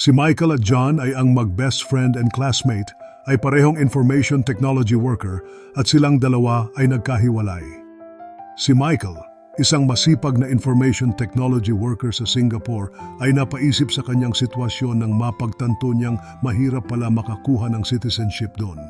Si Michael at John ay ang mag-best friend and classmate, ay parehong information technology worker at silang dalawa ay nagkahiwalay. Si Michael, isang masipag na information technology worker sa Singapore, ay napaisip sa kanyang sitwasyon nang mapagtanto niyang mahirap pala makakuha ng citizenship doon.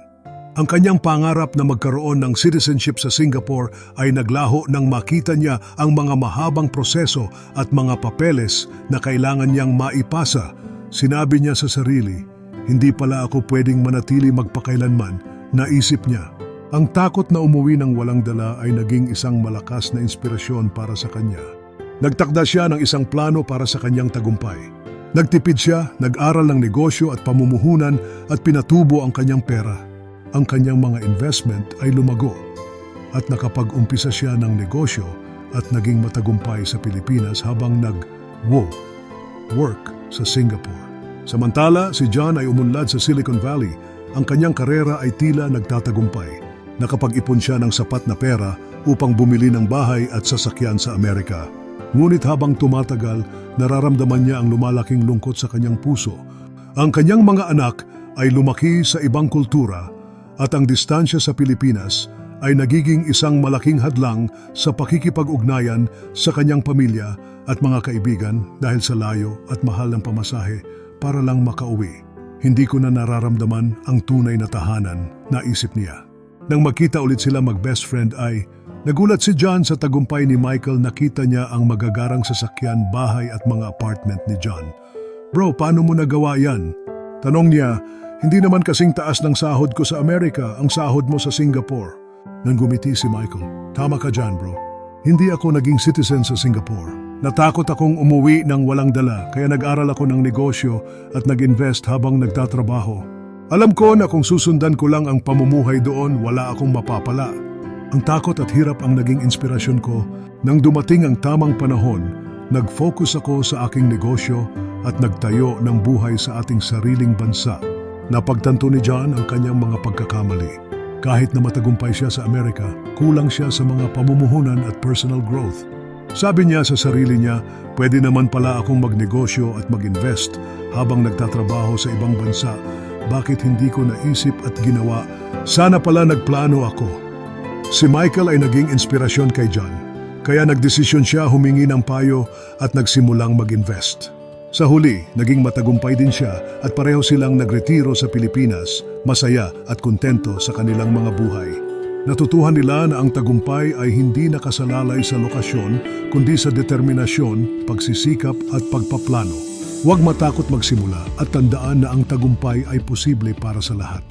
Ang kanyang pangarap na magkaroon ng citizenship sa Singapore ay naglaho nang makita niya ang mga mahabang proseso at mga papeles na kailangan niyang maipasa. Sinabi niya sa sarili, hindi pala ako pwedeng manatili magpakailanman, naisip niya. Ang takot na umuwi ng walang dala ay naging isang malakas na inspirasyon para sa kanya. Nagtakda siya ng isang plano para sa kanyang tagumpay. Nagtipid siya, nag-aral ng negosyo at pamumuhunan at pinatubo ang kanyang pera. Ang kanyang mga investment ay lumago at nakapag-umpisa siya ng negosyo at naging matagumpay sa Pilipinas habang work sa Singapore. Samantala, si John ay umunlad sa Silicon Valley. Ang kanyang karera ay tila nagtatagumpay. Nakapag-ipon siya ng sapat na pera upang bumili ng bahay at sasakyan sa Amerika. Ngunit habang tumatagal, nararamdaman niya ang lumalaking lungkot sa kanyang puso. Ang kanyang mga anak ay lumaki sa ibang kultura at ang distansya sa Pilipinas ay nagiging isang malaking hadlang sa pakikipag-ugnayan sa kanyang pamilya at mga kaibigan dahil sa layo at mahal ng pamasahe para lang makauwi. Hindi ko na nararamdaman ang tunay na tahanan, naisip niya. Nang magkita ulit sila mag-best friend ay nagulat si John sa tagumpay ni Michael. Nakita niya ang magagarang sasakyan, bahay at mga apartment ni John. Bro, paano mo nagawa yan? Tanong niya. Hindi naman kasing taas ng sahod ko sa Amerika ang sahod mo sa Singapore. Nang gumiti si Michael, tama ka dyan bro. Hindi ako naging citizen sa Singapore. Natakot akong umuwi ng walang dala kaya nag-aral ako ng negosyo at nag-invest habang nagtatrabaho. Alam ko na kung susundan ko lang ang pamumuhay doon, wala akong mapapala. Ang takot at hirap ang naging inspirasyon ko. Nang dumating ang tamang panahon, nag-focus ako sa aking negosyo at nagtayo ng buhay sa ating sariling bansa. Napagtanto ni John ang kanyang mga pagkakamali. Kahit na matagumpay siya sa Amerika, kulang siya sa mga pamumuhunan at personal growth. Sabi niya sa sarili niya, pwede naman pala akong magnegosyo at mag-invest habang nagtatrabaho sa ibang bansa. Bakit hindi ko naisip at ginawa? Sana pala nagplano ako. Si Michael ay naging inspirasyon kay John. Kaya nagdesisyon siya humingi ng payo at nagsimulang mag-invest. Sa huli, naging matagumpay din siya at pareho silang nagretiro sa Pilipinas, masaya at kontento sa kanilang mga buhay. Natutuhan nila na ang tagumpay ay hindi nakasalalay sa lokasyon, kundi sa determinasyon, pagsisikap at pagpaplano. Huwag matakot magsimula at tandaan na ang tagumpay ay posible para sa lahat.